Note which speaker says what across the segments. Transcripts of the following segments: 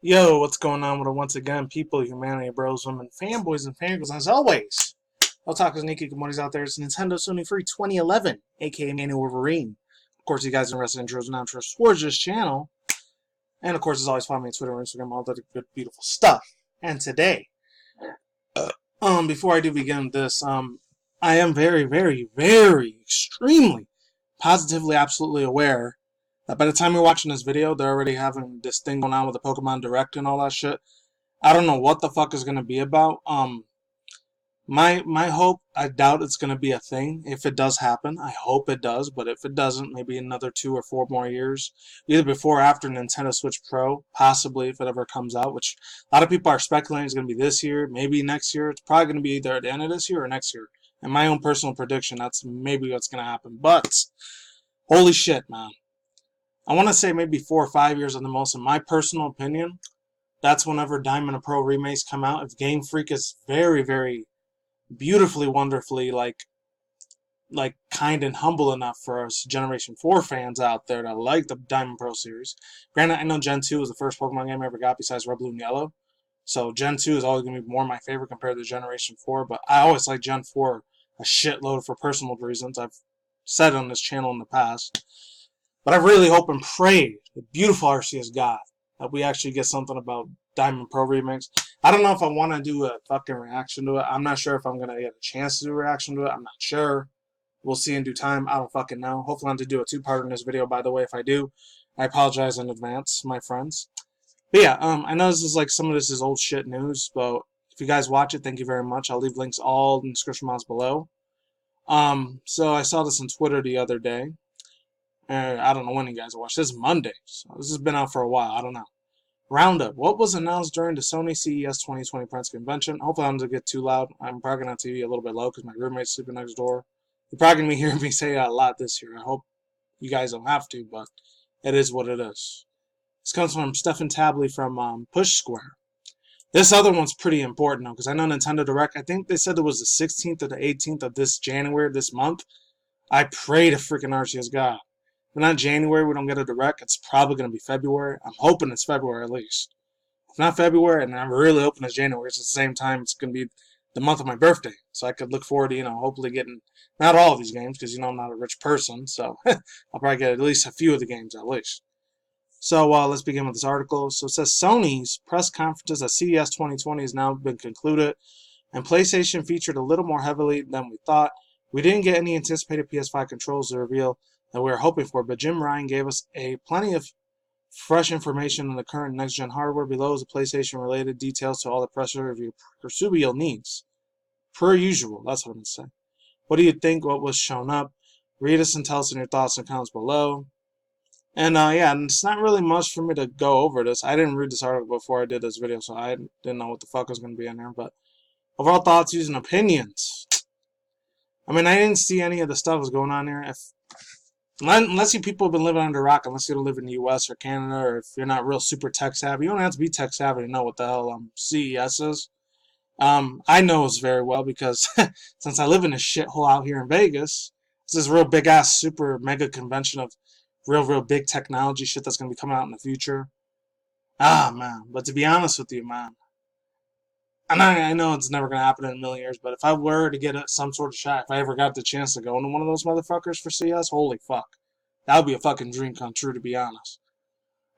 Speaker 1: Yo, what's going on with it once again, people, humanity, bros, women, fanboys, and fangirls? As always, I'll talk as Nikki Commodities out there. It's Nintendo Sony Free 2011, aka Manual Wolverine. Of course, you guys are interested in intros and outros towards this channel. And of course, as always, follow me on Twitter and Instagram, all that good, beautiful stuff. And today, before I do begin this, I am very, very, very, extremely, positively, absolutely aware that by the time you're watching this video, they're already having this thing going on with the Pokemon Direct and all that shit. I don't know what the fuck is gonna be about. My hope, I doubt it's gonna be a thing. If it does happen, I hope it does. But if it doesn't, maybe another 2 or 4 more years, either before or after Nintendo Switch Pro, possibly if it ever comes out. Which a lot of people are speculating is gonna be this year, maybe next year. It's probably gonna be either at the end of this year or next year. In my own personal prediction, that's maybe what's gonna happen. But holy shit, man! I want to say maybe 4 or 5 years at the most. In my personal opinion, that's whenever Diamond and Pearl remakes come out. If Game Freak is very, very beautifully, wonderfully, like kind and humble enough for us Generation 4 fans out there that like the Diamond and Pearl series. Granted, I know Gen 2 was the first Pokemon game I ever got besides Red, Blue, and Yellow. So Gen 2 is always going to be more my favorite compared to Generation 4. But I always like Gen 4 a shitload for personal reasons. I've said on this channel in the past. But I really hope and pray, the beautiful Arceus God, that we actually get something about Diamond Pro Remix. I don't know if I want to do a fucking reaction to it. I'm not sure if I'm going to get a chance to do a reaction to it. I'm not sure. We'll see in due time. I don't fucking know. Hopefully I'm to do a 2-part in this video, by the way. If I do, I apologize in advance, my friends. But yeah, I know this is like some of this is old shit news, but if you guys watch it, thank you very much. I'll leave links all in the description box below. So I saw this on Twitter the other day. I don't know when you guys watched. This is Monday, so this has been out for a while. I don't know. Roundup. What was announced during the Sony CES 2020 press convention? Hopefully I don't get too loud. I'm probably going to TV a little bit low because my roommate's sleeping next door. You're probably going to be hearing me say that a lot this year. I hope you guys don't have to, but it is what it is. This comes from Stefan Tabley from Push Square. This other one's pretty important, though, because I know Nintendo Direct, I think they said it was the 16th or the 18th of this January, this month. I pray to freaking Arceus God. If not January, we don't get a Direct, it's probably going to be February. I'm hoping it's February at least. If not February, and I'm really hoping it's January, it's at the same time it's going to be the month of my birthday. So I could look forward to, hopefully getting, not all of these games, because, I'm not a rich person, so I'll probably get at least a few of the games at least. So let's begin with this article. So it says Sony's press conferences at CES 2020 has now been concluded, and PlayStation featured a little more heavily than we thought. We didn't get any anticipated PS5 controls to reveal that we were hoping for, but Jim Ryan gave us plenty of fresh information on the current next-gen hardware. Below is the PlayStation-related details to all the press review Persubio needs. Per usual, that's what I'm going to say. What do you think? What was shown up? Read us and tell us in your thoughts and comments below. And yeah, and it's not really much for me to go over this. I didn't read this article before I did this video, so I didn't know what the fuck was going to be in there. But overall thoughts, views, and opinions. I mean, I didn't see any of the stuff that was going on here. Unless you people have been living under a rock, unless you live in the U.S. or Canada, or if you're not real super tech savvy, you don't have to be tech savvy to know what the hell CES is. I know it's very well because since I live in a shithole out here in Vegas, it's this real big ass super mega convention of real big technology shit that's gonna be coming out in the future. Man, but to be honest with you, man, and I know it's never gonna happen in a million years, but if I were to get some sort of shot, if I ever got the chance to go into one of those motherfuckers for CS, holy fuck, that would be a fucking dream come true, to be honest.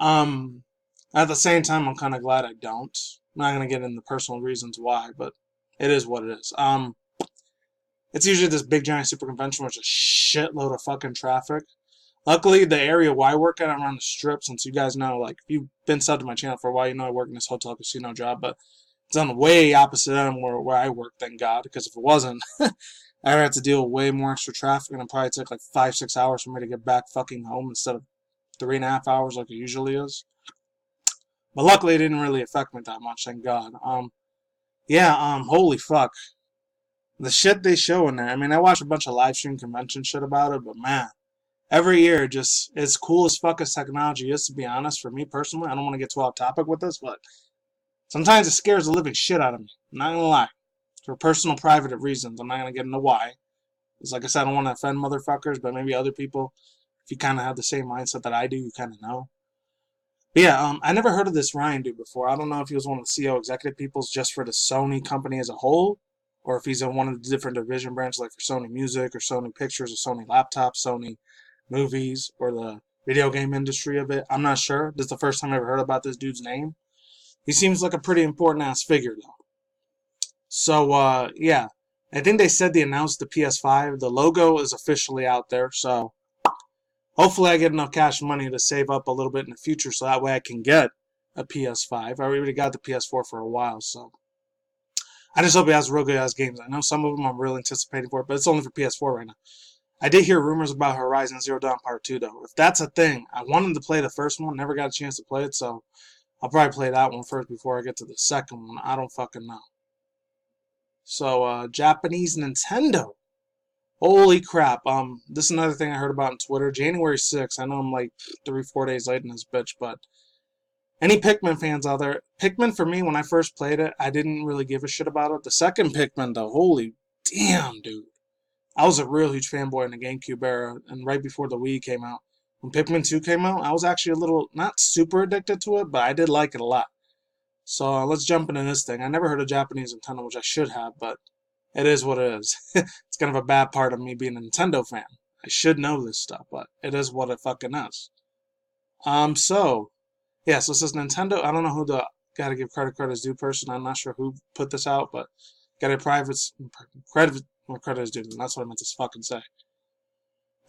Speaker 1: At the same time, I'm kind of glad I don't. I'm not gonna get into personal reasons why, but it is what it is. It's usually this big giant super convention with a shitload of fucking traffic. Luckily, the area where I work at, I'm around the strip, since you guys know, like, if you've been subbed to my channel for a while, you know I work in this hotel casino job, but it's on the way opposite end where I work, thank God, because if it wasn't, I'd have to deal with way more extra traffic, and it'd probably take like 5-6 hours for me to get back fucking home instead of 3.5 hours like it usually is. But luckily, it didn't really affect me that much, thank God. Holy fuck. The shit they show in there, I mean, I watched a bunch of live stream convention shit about it, but man, every year, just as cool as fuck as technology is, to be honest, for me personally, I don't want to get too off topic with this, but sometimes it scares the living shit out of me. I'm not gonna lie. For personal, private reasons. I'm not gonna get into why. Because, like I said, I don't want to offend motherfuckers, but maybe other people, if you kind of have the same mindset that I do, you kind of know. But yeah, I never heard of this Ryan dude before. I don't know if he was one of the CEO executive peoples just for the Sony company as a whole, or if he's in one of the different division branches, like for Sony Music or Sony Pictures or Sony Laptops, Sony Movies, or the video game industry of it. I'm not sure. This is the first time I ever heard about this dude's name. He seems like a pretty important ass figure though. So yeah, I think they said they announced the PS5. The logo is officially out there, so hopefully I get enough cash money to save up a little bit in the future, so that way I can get a PS5. I already got the PS4 for a while, so I just hope it has real good ass games. I know some of them I'm really anticipating for, but it's only for PS4 right now. I did hear rumors about Horizon Zero Dawn Part 2 though. If that's a thing, I wanted to play the first one, never got a chance to play it, so I'll probably play that one first before I get to the second one. I don't fucking know. So Japanese Nintendo. Holy crap. This is another thing I heard about on Twitter. January 6th. I know I'm like 3-4 days late in this bitch, but any Pikmin fans out there, Pikmin for me, when I first played it, I didn't really give a shit about it. The second Pikmin though, holy damn, dude. I was a real huge fanboy in the GameCube era, and right before the Wii came out. When Pikmin 2 came out, I was actually a little, not super addicted to it, but I did like it a lot. So let's jump into this thing. I never heard of Japanese Nintendo, which I should have, but it is what it is. It's kind of a bad part of me being a Nintendo fan. I should know this stuff, but it is what it fucking is. So yeah, so it says Nintendo. I don't know who the gotta give credit is due person. I'm not sure who put this out, but gotta private credit where credit is due. That's what I meant to fucking say.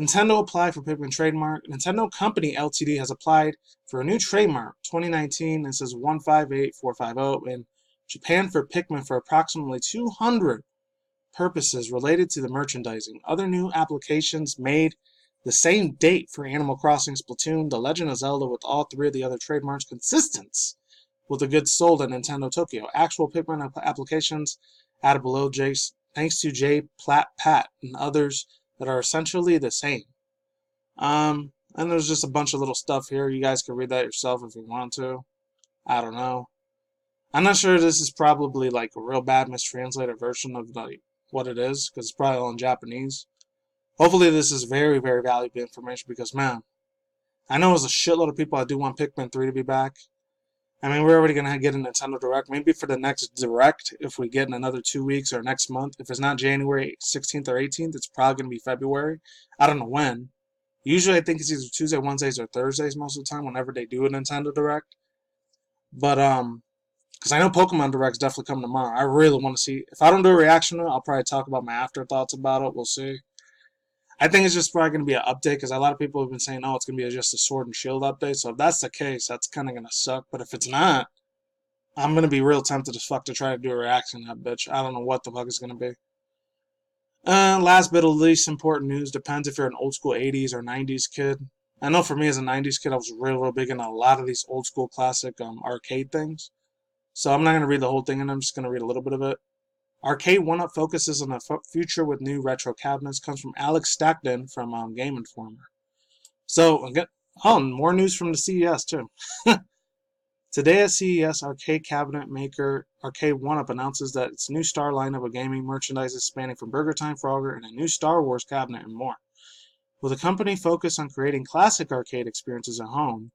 Speaker 1: Nintendo applied for Pikmin trademark. Nintendo Company Ltd has applied for a new trademark 2019. It says 158450 in Japan for Pikmin for approximately 200 purposes related to the merchandising. Other new applications made the same date for Animal Crossing, Splatoon, The Legend of Zelda, with all three of the other trademarks consistent with the goods sold at Nintendo Tokyo. Actual Pikmin applications added below thanks to J. Platt Pat and others that are essentially the same. And there's just a bunch of little stuff here. You guys can read that yourself if you want to. I don't know. I'm not sure this is probably like a real bad mistranslated version of like what it is, because it's probably all in Japanese. Hopefully this is very, very valuable information because, man, I know there's a shitload of people that do want Pikmin 3 to be back. I mean, we're already going to get a Nintendo Direct. Maybe for the next Direct, if we get in another 2 weeks or next month. If it's not January 16th or 18th, it's probably going to be February. I don't know when. Usually I think it's either Tuesday, Wednesdays, or Thursdays most of the time whenever they do a Nintendo Direct. But, because I know Pokemon Direct's definitely coming tomorrow. I really want to see. If I don't do a reaction to it, I'll probably talk about my afterthoughts about it. We'll see. I think it's just probably going to be an update because a lot of people have been saying, oh, it's going to be just a Sword and Shield update. So if that's the case, that's kind of going to suck. But if it's not, I'm going to be real tempted as fuck to try to do a reaction to that bitch. I don't know what the fuck it's going to be. Last bit of least important news. Depends if you're an old school 80s or 90s kid. I know for me as a 90s kid, I was real big into a lot of these old school classic arcade things. So I'm not going to read the whole thing, and I'm just going to read a little bit of it. Arcade One-Up focuses on the future with new retro cabinets. Comes from Alex Stackton from Game Informer. So, again, more news from the CES, too. Today at CES, arcade cabinet maker Arcade One-Up announces that its new Star lineup of gaming merchandise is spanning from Burger Time Frogger and a new Star Wars cabinet and more. With a company focused on creating classic arcade experiences at home,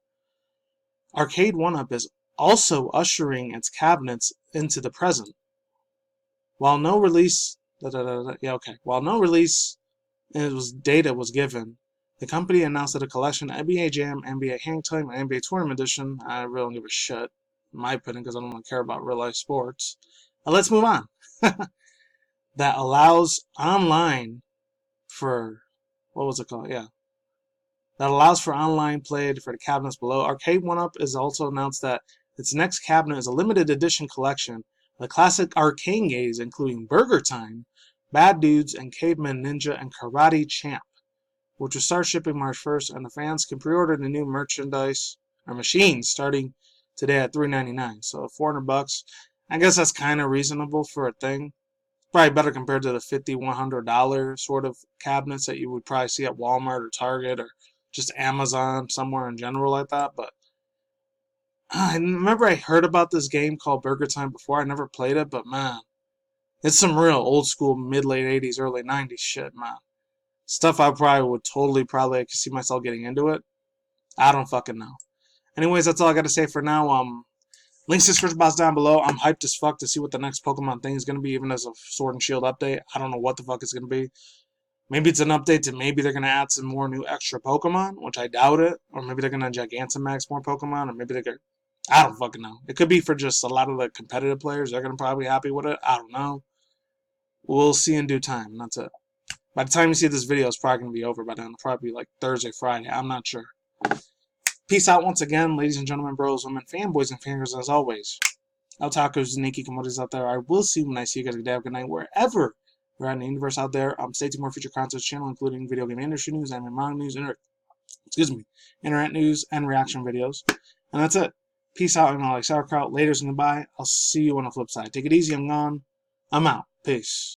Speaker 1: Arcade One-Up is also ushering its cabinets into the present. While no release, While no release data was given, the company announced that a collection of NBA Jam, NBA Hang Time, and NBA Tournament Edition. I really don't give a shit, in my opinion, because I don't really care about real life sports. Now let's move on. That allows online for what was it called? Yeah. That allows for online play for the cabinets below. Arcade One-Up has also announced that its next cabinet is a limited edition collection of classic arcade games, including Burger Time, Bad Dudes, and Caveman Ninja and Karate Champ, which will start shipping March 1st, and the fans can pre-order the new merchandise or machines starting today at $3.99. So $400. I guess that's kind of reasonable for a thing. Probably better compared to the $50, $100 sort of cabinets that you would probably see at Walmart or Target or just Amazon somewhere in general like that. But I remember I heard about this game called Burger Time before. I never played it, but man, it's some real old school mid-late 80s, early 90s shit, man. Stuff I probably would I could see myself getting into it. I don't fucking know. Anyways, that's all I got to say for now. Links to description box down below. I'm hyped as fuck to see what the next Pokemon thing is going to be, even as a Sword and Shield update. I don't know what the fuck it's going to be. Maybe it's an update to maybe they're going to add some more new extra Pokemon, which I doubt it. Or maybe they're going to Gigantamax more Pokemon, or maybe they're going to... I don't fucking know. It could be for just a lot of the competitive players. They're going to probably be happy with it. I don't know. We'll see in due time. That's it. By the time you see this video, it's probably going to be over by then. It'll probably be like Thursday, Friday. I'm not sure. Peace out once again, ladies and gentlemen, bros, women, fanboys, and fangirls, as always. Otakus, Nikki, Komodos out there. I will see you when I see you guys. Good day, good night, wherever you're at in the universe out there. Stay tuned for more future content on this channel, including video game industry news, anime manga news, internet news, and reaction videos. And that's it. Peace out, and I like sauerkraut. Laters and goodbye. I'll see you on the flip side. Take it easy. I'm gone. I'm out. Peace.